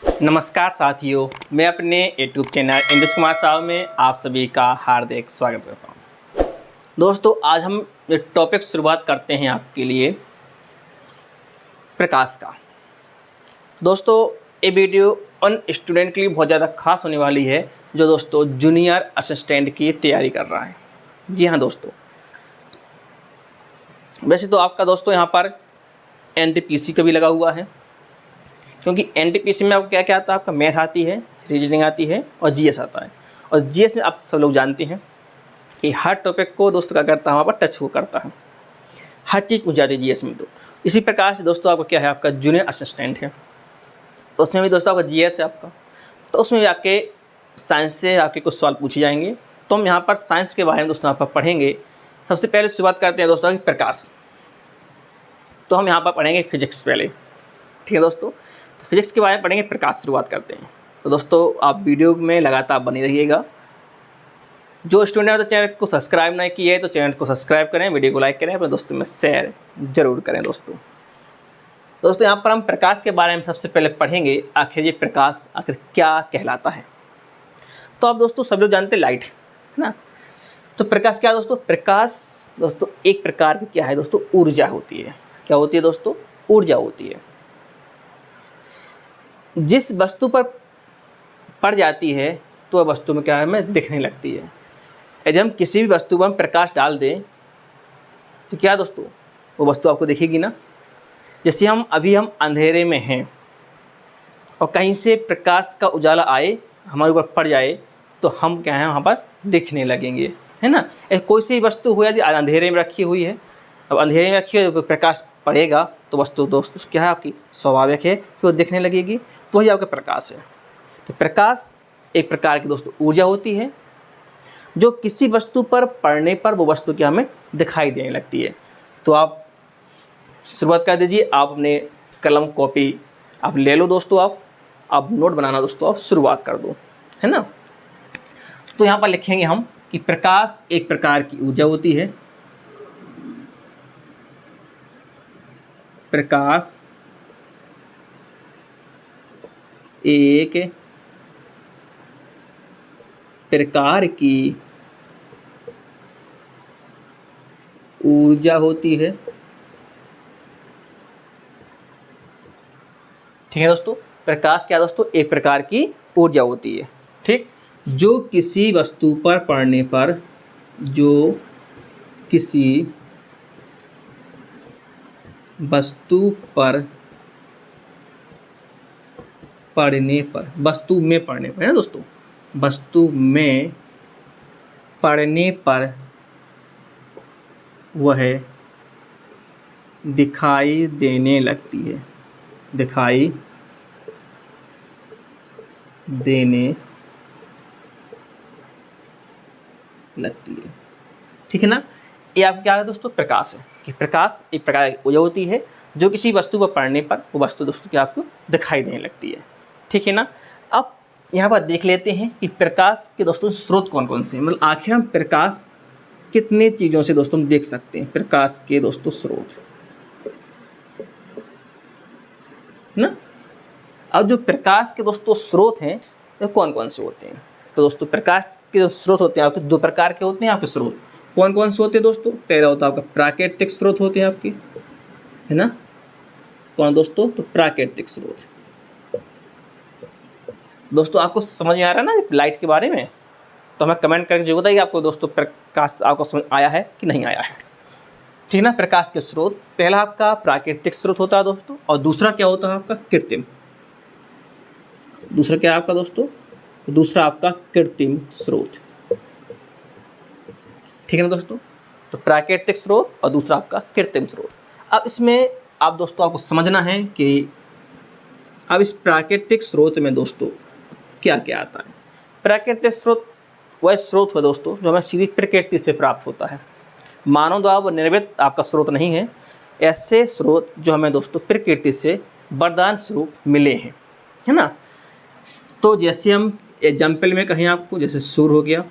नमस्कार साथियों, मैं अपने यूट्यूब चैनल इंद्रेश कुमार साहब में आप सभी का हार्दिक स्वागत करता हूं। दोस्तों, आज हम एक टॉपिक शुरुआत करते हैं आपके लिए प्रकाश का। दोस्तों, ये वीडियो उन स्टूडेंट के लिए बहुत ज़्यादा खास होने वाली है जो दोस्तों जूनियर असिस्टेंट की तैयारी कर रहा है। जी हाँ दोस्तों, वैसे तो आपका दोस्तों यहाँ पर NTPC का भी लगा हुआ है, क्योंकि NTPC में आपको क्या क्या आता है, आपका मैथ आती है, रीजनिंग आती है और GS आता है। और GS में आप सब लोग जानते हैं कि हर टॉपिक को दोस्तों क्या करता है, वहाँ पर टच हो करता है, हर चीज़ पूछ जाती है GS में। तो इसी प्रकार से दोस्तों आपका क्या है, आपका जूनियर असिस्टेंट है, उसमें भी दोस्तों आपका GS है आपका, तो उसमें भी आपके साइंस से आपके कुछ सवाल पूछे जाएंगे। तो हम यहाँ पर साइंस के बारे में दोस्तों यहाँ पर पढ़ेंगे। सबसे पहले शुरुआत करते हैं दोस्तों की प्रकाश। तो हम यहाँ पर पढ़ेंगे फिजिक्स पहले, ठीक है दोस्तों। तो फिजिक्स के बारे में पढ़ेंगे, प्रकाश शुरुआत करते हैं। तो दोस्तों आप वीडियो में लगातार बने रहिएगा। जो स्टूडेंट तो चैनल को सब्सक्राइब नहीं किया है तो चैनल को सब्सक्राइब करें, वीडियो को लाइक करें, अपने दोस्तों में शेयर जरूर करें। दोस्तों यहाँ पर हम प्रकाश के बारे में सबसे पहले पढ़ेंगे, आखिर ये प्रकाश आखिर क्या कहलाता है। तो आप दोस्तों सब लोग जानते हैं लाइट, है ना। तो प्रकाश क्या है दोस्तों, प्रकाश दोस्तों एक प्रकार की क्या है दोस्तों, ऊर्जा होती है। क्या होती है दोस्तों, ऊर्जा होती है। जिस वस्तु पर पड़ जाती है तो वह वस्तु में क्या है, हमें दिखने लगती है। यदि हम किसी भी वस्तु पर प्रकाश डाल दें तो क्या दोस्तों, वो वस्तु आपको दिखेगी ना। जैसे हम अंधेरे में हैं और कहीं से प्रकाश का उजाला आए, हमारे ऊपर पड़ जाए, तो हम क्या है वहाँ पर दिखने लगेंगे, है ना। कोई सी वस्तु हो यदि अंधेरे में रखी हुई है, अब अंधेरे में रखी हुई है, प्रकाश पड़ेगा तो वस्तु दोस्तों क्या है, आपकी स्वाभाविक है कि वो दिखने लगेगी। तो वही आपका प्रकाश है। तो प्रकाश एक प्रकार की दोस्तों ऊर्जा होती है जो किसी वस्तु पर पड़ने पर वो वस्तु क्या हमें दिखाई देने लगती है। तो आप शुरुआत कर दीजिए, आप अपने कलम कॉपी आप ले लो दोस्तों, आप नोट बनाना दोस्तों आप शुरुआत कर दो, है ना। तो यहाँ पर लिखेंगे हम कि प्रकाश एक प्रकार की ऊर्जा होती है। प्रकाश एक प्रकार की ऊर्जा होती है, ठीक है दोस्तों। प्रकाश क्या दोस्तों, एक प्रकार की ऊर्जा होती है, ठीक, जो किसी वस्तु पर पड़ने पर, जो किसी वस्तु पर पड़ने पर, वस्तु में पड़ने पर है ना दोस्तों, वस्तु में पड़ने पर वह दिखाई देने लगती है, दिखाई देने लगती है, ठीक है ना। ये आपका क्या है दोस्तों, प्रकाश है। कि प्रकाश एक प्रकार की ऊर्जा होती है जो किसी वस्तु पर पड़ने पर वो वस्तु दोस्तों क्या आपको दिखाई देने लगती है, ठीक है ना। अब यहाँ पर देख लेते हैं कि प्रकाश के दोस्तों स्रोत कौन कौन से हैं। मतलब आखिर हम प्रकाश कितने चीज़ों से दोस्तों देख सकते हैं, प्रकाश के दोस्तों स्रोत, है ना। अब जो प्रकाश के दोस्तों स्रोत हैं वो कौन कौन से होते हैं। तो दोस्तों प्रकाश के जो स्रोत होते हैं आपके दो प्रकार के होते हैं। आपके स्रोत कौन कौन से होते हैं दोस्तों, पहला होता है आपका प्राकृतिक स्रोत होते हैं आपके, है ना। कौन दोस्तों, तो प्राकृतिक स्रोत। दोस्तों आपको समझ में आ रहा है ना लाइट के बारे में, तो हमें कमेंट करके जो बताइए आपको दोस्तों प्रकाश आपको समझ आया है कि नहीं आया है, ठीक ना। प्रकाश के स्रोत पहला आपका प्राकृतिक स्रोत होता है दोस्तों, और दूसरा क्या होता है आपका कृत्रिम। दूसरा क्या है आपका दोस्तों, दूसरा आपका कृत्रिम स्रोत, ठीक है ना दोस्तों। तो प्राकृतिक स्रोत और दूसरा आपका कृत्रिम स्रोत। अब इसमें आप दोस्तों आपको समझना है कि अब इस प्राकृतिक स्रोत में दोस्तों क्या क्या आता है। प्राकृतिक स्रोत वह स्रोत है दोस्तों जो हमें सीधी प्रकृति से प्राप्त होता है, मानव द्वारा निर्मित आपका स्रोत नहीं है। ऐसे स्रोत जो हमें दोस्तों प्रकृति से वरदान स्वरूप मिले हैं, है ना। तो जैसे हम एग्जाम्पल में कहें आपको, जैसे सूर्य हो गया,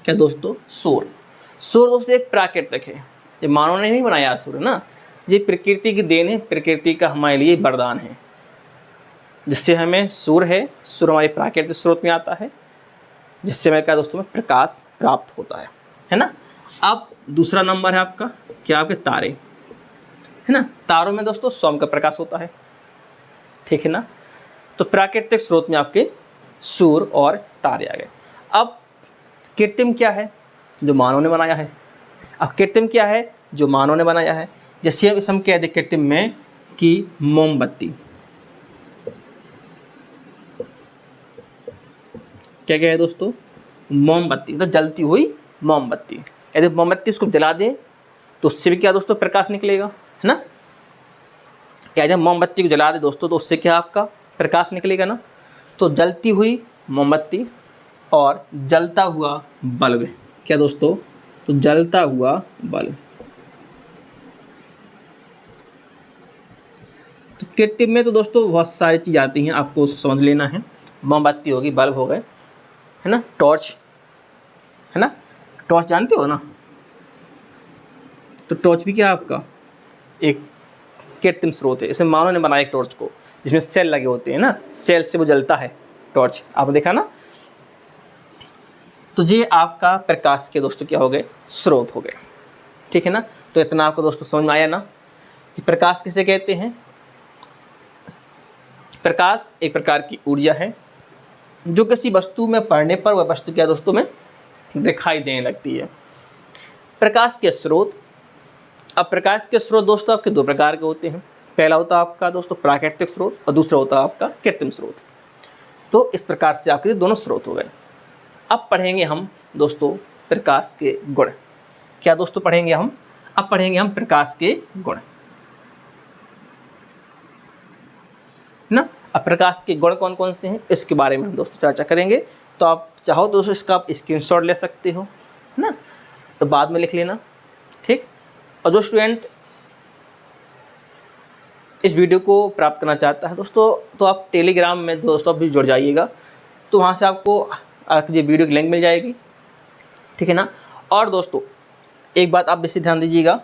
क्या दोस्तों, सूर्य दोस्तों एक प्राकृतिक है, ये मानव ने नहीं बनाया सूर्य ना, ये प्रकृति की देन है, प्रकृति का हमारे लिए वरदान है। जिससे हमें सूर्य है, सूर्य हमारे प्राकृतिक स्रोत में आता है, जिससे हमें क्या दोस्तों में प्रकाश प्राप्त होता है ना। अब दूसरा नंबर है आपका क्या, आपके तारे, है ना। तारों में दोस्तों सोम का प्रकाश होता है, ठीक है ना। तो प्राकृतिक स्रोत में आपके सूर्य और तारे आ गए। अब कृत्रिम क्या है, जो मानव ने बनाया है। अब कृत्रिम क्या है, जो मानव ने बनाया है। जैसे अब हम कह दें कृत्रिम में कि मोमबत्ती, क्या क्या है दोस्तों, मोमबत्ती, तो जलती हुई मोमबत्ती। यदि मोमबत्ती उसको जला दें तो उससे भी क्या दोस्तों प्रकाश निकलेगा, है ना। क्या जब मोमबत्ती को जला दे दोस्तों तो उससे क्या आपका प्रकाश निकलेगा ना। तो जलती हुई मोमबत्ती और जलता हुआ बल्ब, क्या दोस्तों, तो जलता हुआ बल्ब। तो कृत्रिम में तो दोस्तों बहुत सारी चीज़ आती हैं, आपको उसको समझ लेना है। मोमबत्ती होगी, बल्ब हो गए, है ना, टॉर्च, है ना, टॉर्च जानते हो ना। तो टॉर्च भी क्या आपका एक कृत्रिम स्रोत है। इसमें मानव ने बनाया एक टॉर्च को, जिसमें सेल लगे होते हैं ना, सेल से वो जलता है टॉर्च, आपने देखा ना। तो ये आपका प्रकाश के दोस्तों क्या हो गए, स्रोत हो गए, ठीक है ना। तो इतना आपको दोस्तों समझ में आया ना कि प्रकाश किसे कहते हैं। प्रकाश एक प्रकार की ऊर्जा है जो किसी वस्तु में पड़ने पर वह वस्तु क्या दोस्तों में दिखाई देने लगती है। प्रकाश के स्रोत, अब प्रकाश के स्रोत दोस्तों आपके दो प्रकार के होते हैं। पहला होता है आपका दोस्तों प्राकृतिक स्रोत और दूसरा होता है आपका कृत्रिम स्रोत। तो इस प्रकार से आपके दोनों स्रोत हो गए। अब पढ़ेंगे हम दोस्तों प्रकाश के गुण। क्या दोस्तों पढ़ेंगे हम, अब पढ़ेंगे हम प्रकाश के गुण ना। अब प्रकाश के गुण कौन कौन से हैं इसके बारे में हम दोस्तों चर्चा करेंगे। तो आप चाहो दोस्तों इसका आप स्क्रीनशॉट ले सकते हो, है ना, तो बाद में लिख लेना, ठीक। और जो स्टूडेंट इस वीडियो को प्राप्त करना चाहता है दोस्तों, तो आप टेलीग्राम में दोस्तों भी जुड़ जाइएगा, तो वहाँ से आपको ये वीडियो की लिंक मिल जाएगी, ठीक है ना। और दोस्तों एक बात आप बेसी ध्यान दीजिएगा,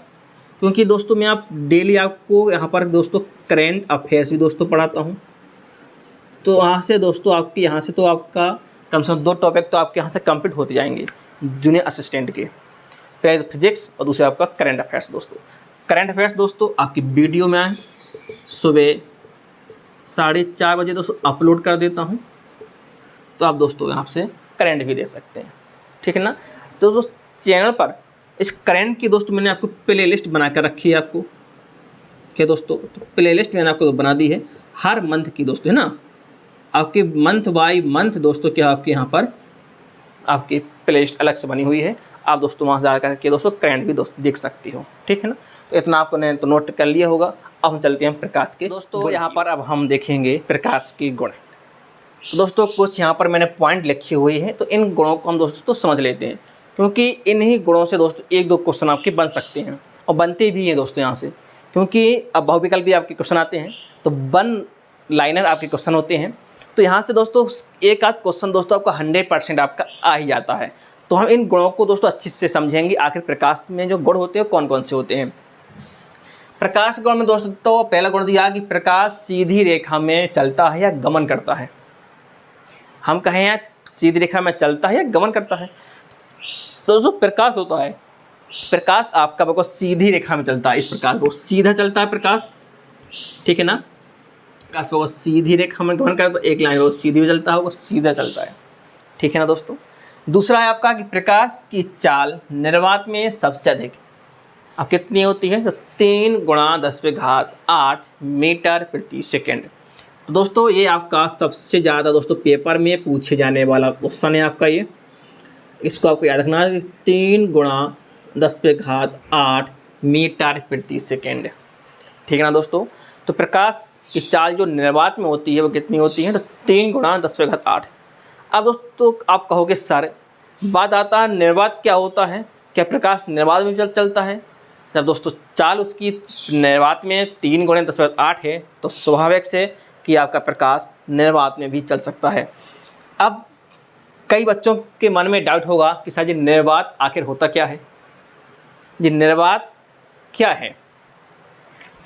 क्योंकि दोस्तों मैं आप डेली आपको यहाँ पर दोस्तों करेंट अफेयर्स भी दोस्तों पढ़ाता हूँ। तो वहाँ से दोस्तों आपके यहाँ से तो आपका कम से कम 2 टॉपिक तो आपके यहाँ से कंप्लीट होते जाएंगे जूनियर असिस्टेंट के। पहले फिजिक्स और दूसरे आपका करंट अफेयर्स। दोस्तों करंट अफेयर्स दोस्तों आपकी वीडियो में आए सुबह 4:30 बजे दोस्तों अपलोड कर देता हूँ, तो आप दोस्तों यहाँ से करंट भी दे सकते हैं, ठीक है ना। तो दोस्तों चैनल पर इस करंट की दोस्तों मैंने आपको प्ले लिस्ट बना कर रखी है आपको, क्या दोस्तों, तो प्ले लिस्ट मैंने आपको बना दी है हर मंथ की दोस्तों, है ना। आपके मंथ बाय मंथ दोस्तों क्या आपके यहाँ पर आपकी प्ले लिस्ट अलग से बनी हुई है। आप दोस्तों वहाँ से जाकर के दोस्तों करंट भी दोस्तों देख सकती हो, ठीक है ना। तो इतना आपको ने तो नोट कर लिया होगा। अब हम चलते हैं प्रकाश के दोस्तों, यहाँ पर अब हम देखेंगे प्रकाश के गुण। तो दोस्तों कुछ यहाँ पर मैंने पॉइंट लिखे हुए हैं, तो इन गुणों को हम दोस्तों तो समझ लेते हैं, क्योंकि इन्हीं गुणों से दोस्तों 1-2 क्वेश्चन आपके बन सकते हैं और बनते भी हैं दोस्तों यहाँ से, क्योंकि अब बहुविकल्प भी आपके क्वेश्चन आते हैं, तो 1 लाइनर आपके क्वेश्चन होते हैं। तो यहाँ से दोस्तों एक आध क्वेश्चन दोस्तों आपका 100% आपका आ ही जाता है। तो हम इन गुणों को दोस्तों अच्छे से समझेंगे, आखिर प्रकाश में जो गुण होते हैं कौन कौन से होते हैं। प्रकाश गुण में दोस्तों तो पहला गुण दिया कि प्रकाश सीधी रेखा में चलता है या गमन करता है। हम कहें यार सीधी रेखा में चलता है या गमन करता है, तो दोस्तों प्रकाश होता है, प्रकाश आपका बिल्कुल सीधी रेखा में चलता है, इस प्रकार वो सीधा चलता है प्रकाश, ठीक है ना। प्रकाश वो सीधी रेखा में गमन करता है, एक लाइन वो सीधी भी चलता है, वो सीधा चलता है, ठीक है ना दोस्तों। दूसरा है आपका कि प्रकाश की चाल निर्वात में सबसे अधिक अब कितनी होती है, तो 3 × 10⁸ मीटर प्रति सेकेंड। तो दोस्तों ये आपका सबसे ज़्यादा दोस्तों पेपर में पूछे जाने वाला क्वेश्चन है आपका ये, इसको आपको याद रखना है, 3 × 10⁸ मीटर प्रति सेकेंड, ठीक है ना दोस्तों। तो प्रकाश की चाल जो निर्वात में होती है वो कितनी होती है, तो 3 × 10⁸। अब दोस्तों आप कहोगे सर बात आता है निर्वात क्या होता है, क्या प्रकाश निर्वात में चलता है। जब दोस्तों चाल उसकी निर्वात में 3 × 10⁸ है, तो स्वाभाविक से कि आपका प्रकाश निर्वात में भी चल सकता है। अब कई बच्चों के मन में डाउट होगा कि सर जी निर्वात आखिर होता क्या है, जी निर्वात क्या है।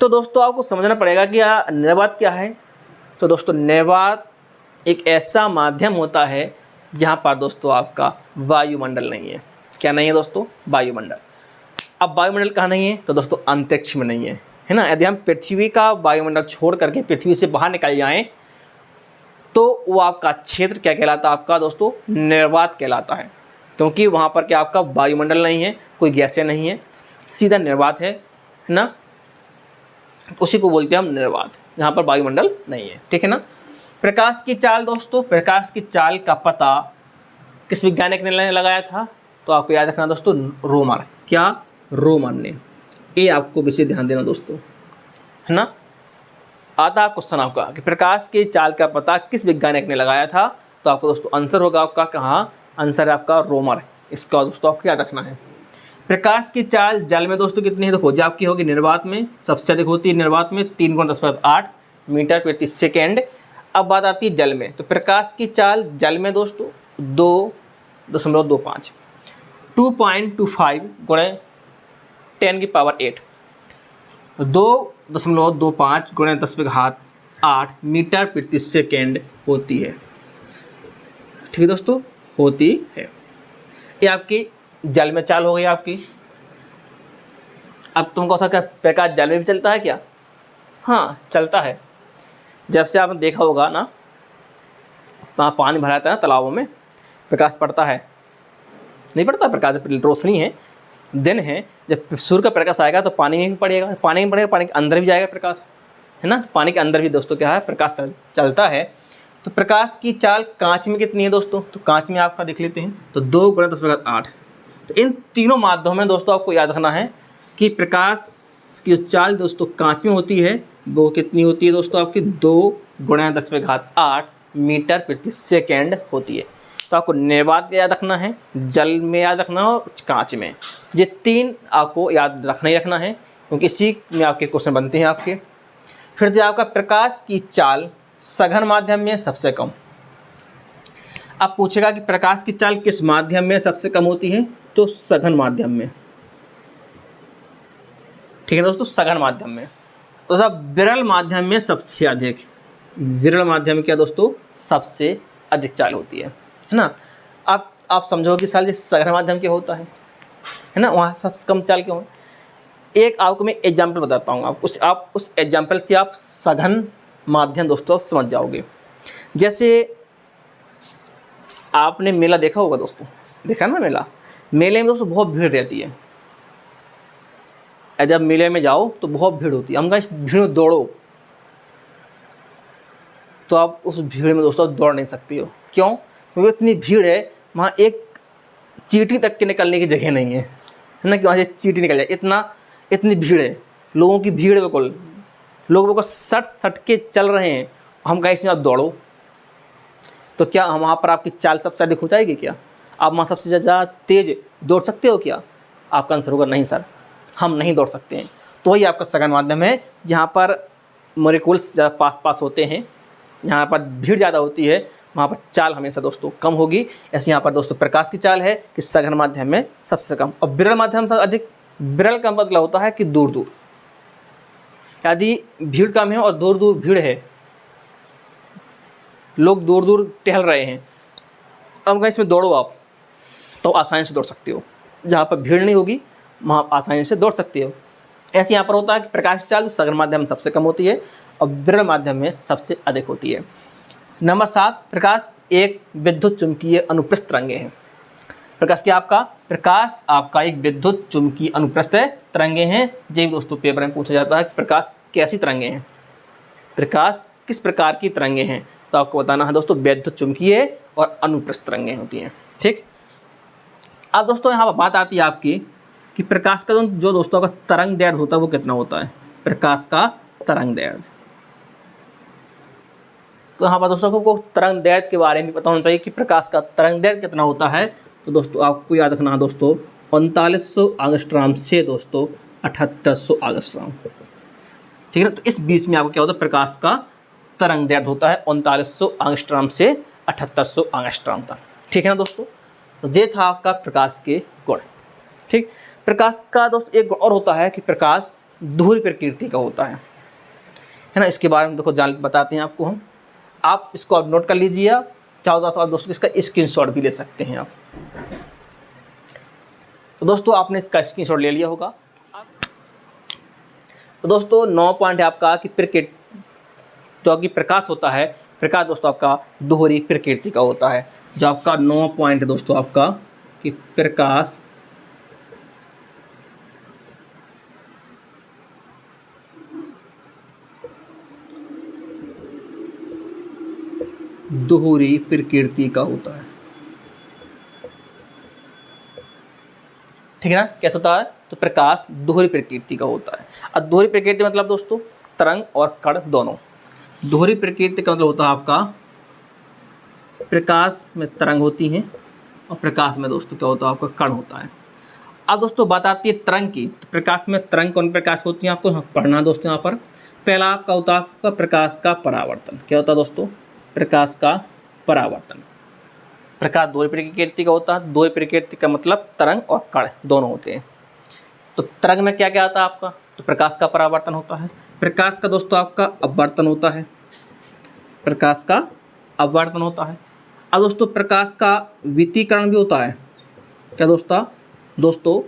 तो दोस्तों आपको समझना पड़ेगा कि निर्वात क्या है। तो दोस्तों निर्वात एक ऐसा माध्यम होता है जहाँ पर दोस्तों आपका वायुमंडल नहीं है। क्या नहीं है दोस्तों? वायुमंडल। अब वायुमंडल कहाँ नहीं है? तो दोस्तों अंतरिक्ष में नहीं है ना। यदि हम पृथ्वी का वायुमंडल छोड़ करके पृथ्वी से बाहर निकल जाएं तो वो आपका क्षेत्र क्या कहलाता है? आपका दोस्तों निर्वात कहलाता है, क्योंकि वहाँ पर क्या आपका वायुमंडल नहीं है, कोई गैसें नहीं है, सीधा निर्वात है ना। उसी को बोलते हैं हम निर्वात, जहाँ पर वायुमंडल नहीं है। ठीक है ना। प्रकाश की चाल दोस्तों, प्रकाश की चाल का पता किस वैज्ञानिक ने लगाया था? तो आपको याद रखना दोस्तों, रोमर। क्या? रोमर ने। ये आपको विषय ध्यान देना दोस्तों, है ना। आता क्वेश्चन आपका कि प्रकाश की चाल का पता किस वैज्ञानिक ने लगाया था? तो आपको दोस्तों आंसर होगा आपका कहाँ? आंसर है आपका रोमर। इसका दोस्तों आपको याद रखना है। प्रकाश की चाल जल में दोस्तों कितनी है? तो खोज आपकी होगी निर्वात में सबसे अधिक होती है, निर्वात में 3×10⁸ मीटर प्रति सेकेंड। अब बात आती है जल में, तो प्रकाश की चाल जल में दोस्तों 2.25 2.25 गुणे 10⁸ 2.25 गुणे 10⁸ मीटर प्रति सेकेंड होती है। ठीक है दोस्तों, होती है। ये आपकी जल में चाल हो गई आपकी। अब तुमको क्या प्रकाश जल में भी चलता है क्या? हाँ चलता है। जब से आपने देखा होगा ना, वहाँ पानी भरा रहता है ना तालाबों में, प्रकाश पड़ता है नहीं पड़ता? प्रकाश रोशनी है, दिन है, जब सूर्य का प्रकाश आएगा तो पानी में भी पड़ेगा, पानी में पड़ेगा, पानी के अंदर भी जाएगा प्रकाश, है ना। तो पानी के अंदर भी दोस्तों क्या है? प्रकाश चलता है। तो प्रकाश की चाल कांच में कितनी है दोस्तों? तो कांच में आपका देख लेते हैं, तो 2×10⁸। तो इन तीनों माध्यमों में दोस्तों आपको याद रखना है कि प्रकाश की जो चाल दोस्तों कांच में होती है वो कितनी होती है दोस्तों? आपकी 2×10⁸ मीटर प्रति सेकेंड होती है। तो आपको निर्वात याद रखना है, जल में याद रखना है और कांच में। ये तीन आपको याद रखना ही रखना है, क्योंकि इसी में आपके क्वेश्चन बनते हैं आपके। फिर जो आपका प्रकाश की चाल सघन माध्यम में सबसे कम। अब पूछेगा कि प्रकाश की चाल किस माध्यम में सबसे कम होती है? तो सघन माध्यम में। ठीक है दोस्तों, सघन माध्यम में। तो सब विरल माध्यम में सबसे अधिक, विरल माध्यम में क्या दोस्तों? सबसे अधिक चाल होती है ना। आप समझो कि साल सघन माध्यम क्या होता है ना, वहाँ सबसे कम चाल क्यों है? एक आपको मैं एग्जाम्पल बताता हूँ, आप उस एग्जाम्पल से आप सघन माध्यम दोस्तों समझ जाओगे। जैसे आपने मेला देखा होगा दोस्तों, देखा ना मेला? मेले में दोस्तों बहुत भीड़ रहती है। जब मेले में जाओ तो बहुत भीड़ होती है, हम कहें इस भीड़ में दौड़ो, तो आप उस भीड़ में दोस्तों दौड़ नहीं सकती हो। क्यों? क्योंकि इतनी भीड़ है, वहाँ एक चींटी तक के निकलने की जगह नहीं है ना, कि वहाँ से चींटी निकल जाए, इतनी भीड़ है, लोगों की भीड़, बिल्कुल लोग बिल्कुल सट के चल रहे हैं। हम कहें इसमें आप दौड़ो, तो क्या हम वहाँ पर आपकी चाल सबसे अधिक हो जाएगी? क्या आप वहाँ सबसे ज़्यादा तेज़ दौड़ सकते हो क्या? आपका आंसर होगा नहीं सर, हम नहीं दौड़ सकते हैं। तो वही आपका सघन माध्यम है, जहाँ पर मॉलिक्यूल्स ज़्यादा पास होते हैं, यहाँ पर भीड़ ज़्यादा होती है, वहाँ पर चाल हमेशा दोस्तों कम होगी। ऐसे यहाँ पर दोस्तों प्रकाश की चाल है कि सघन माध्यम में सबसे कम, और विरल माध्यम से अधिक। विरल का मतलब होता है कि दूर दूर, यदि भीड़ कम है और दूर दूर भीड़ है, लोग दूर दूर टहल रहे हैं, अब कहीं इसमें दौड़ो आप, तो आसानी से दौड़ सकते हो। जहाँ पर भीड़ नहीं होगी वहाँ आसानी से दौड़ सकते हो। ऐसे यहाँ पर होता है कि प्रकाश चाल सघन माध्यम में सबसे कम होती है और विरल माध्यम में सबसे अधिक होती है। नंबर 7, प्रकाश एक विद्युत चुंबकीय अनुप्रस्थ तरंगे हैं। प्रकाश क्या आपका? प्रकाश आपका एक विद्युत चुंबकीय अनुप्रस्थ तरंगे हैं। ये दोस्तों पेपर में पूछा जाता है कि प्रकाश कैसी तरंगे हैं, प्रकाश किस प्रकार की तरंगे हैं? तो आपको बताना है दोस्तों विद्युत चुंबकीय और अनुप्रस्थ तरंगे होती हैं। ठीक। अब दोस्तों यहाँ पर बात आती है आपकी कि प्रकाश का जो दोस्तों का तरंग दैर्ध्य होता है वो कितना होता है? प्रकाश का तरंग दैर्ध्य। तो यहाँ पर दोस्तों को तरंग दैर्ध्य के बारे में पता होना चाहिए कि प्रकाश का तरंग दैर्ध्य कितना होता है। तो दोस्तों आपको याद रखना है दोस्तों 3900 एंगस्ट्रॉम से दोस्तों 7800 एंगस्ट्रॉम। ठीक है ना। तो इस बीच में आपको क्या होता है? प्रकाश का तरंग दैर्ध्य होता है 3900 एंगस्ट्रॉम से 7800 एंगस्ट्रॉम तक। ठीक है ना दोस्तों। तो ये था आपका प्रकाश के गुण। ठीक। प्रकाश का दोस्त एक गुण और होता है कि प्रकाश धुरी प्रकृति का होता है। है ना। इसके बारे में देखो जान बताते हैं आपको हम, आप इसको आप नोट कर लीजिए। आप चाहो तो आप दोस्तों इसका स्क्रीनशॉट भी ले सकते हैं आप। तो दोस्तों आपने इसका स्क्रीनशॉट ले लिया होगा। तो दोस्तों 9 पॉइंट है आपका कि जो कि प्रकाश होता है, प्रकाश दोस्तों आपका दोहरी प्रकृति का होता है। जो आपका 9 पॉइंट है दोस्तों आपका कि प्रकाश दोहरी प्रकृति का होता है, ठीक है ना। कैसा होता है? तो प्रकाश दोहरी प्रकृति का होता है। अब दोहरी प्रकृति मतलब दोस्तों तरंग और कण दोनों। दोहरी प्रकृति का मतलब होता है आपका प्रकाश में तरंग होती है और प्रकाश में दोस्तों क्या होता है आपका कण होता है। अब दोस्तों बात आती है तरंग की। तो प्रकाश में तरंग कौन प्रकाश होती है आपको यहाँ पढ़ना दोस्तों। यहाँ पर पहला आपका होता है आपका प्रकाश का परावर्तन। क्या होता है दोस्तों? प्रकाश का परावर्तन। प्रकाश दोहरी प्रकृति का होता है। दोहरी प्रकृति का मतलब तरंग और कण दोनों होते हैं। तो तरंग में क्या क्या आता है आपका? तो प्रकाश का परावर्तन होता है। प्रकाश का दोस्तों आपका अपवर्तन होता है। प्रकाश का अपवर्तन होता है। अब दोस्तों प्रकाश का वितीकरण भी होता है। क्या दोस्तों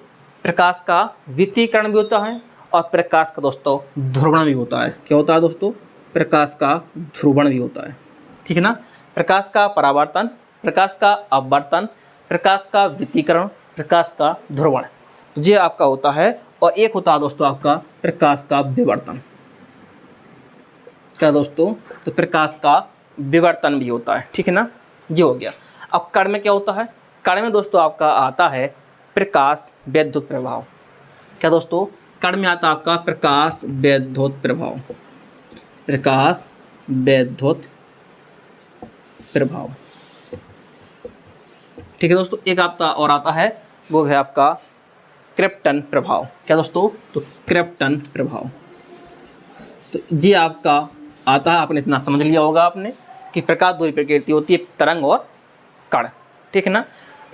प्रकाश का वितीकरण भी होता है और प्रकाश का दोस्तों ध्रुवण भी होता है। क्या होता है दोस्तों? प्रकाश का ध्रुवण भी होता है, ठीक है ना। प्रकाश का परावर्तन, प्रकाश का अपवर्तन, प्रकाश का वितीकरण, प्रकाश का ध्रुवण, ये आपका होता है। और एक होता है दोस्तों आपका प्रकाश का विवर्तन। क्या दोस्तों? तो प्रकाश का विवर्तन भी होता है, ठीक है ना। ये हो गया। अब कण में क्या होता है? कण में दोस्तों आपका आता है प्रकाश वैद्युत प्रभाव। क्या दोस्तों? कण में आता है आपका प्रकाश वैद्युत प्रभाव। प्रकाश वैद्युत प्रभाव, ठीक है दोस्तों। एक आपका और आता है, वो है आपका क्रिप्टन प्रभाव। क्या दोस्तों? तो क्रिप्टन प्रभाव। तो ये आपका आता है, आपने इतना समझ लिया होगा आपने कि प्रकाश दोहरी प्रकृति होती है तरंग और कण, ठीक है ना।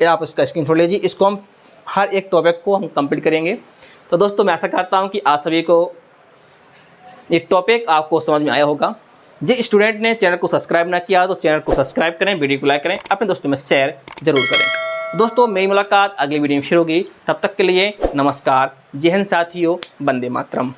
ये आप इसका स्क्रीनशॉट लीजिए। इसको हम हर एक टॉपिक को हम कंप्लीट करेंगे। तो दोस्तों मैं आशा करता हूँ कि आप सभी को ये टॉपिक आपको समझ में आया होगा। जिस स्टूडेंट ने चैनल को सब्सक्राइब ना किया तो चैनल को सब्सक्राइब करें, वीडियो को लाइक करें, अपने दोस्तों में शेयर जरूर करें। दोस्तों मेरी मुलाकात अगली वीडियो में फिर होगी। तब तक के लिए नमस्कार। जय हिंद साथियों, वंदे मातरम।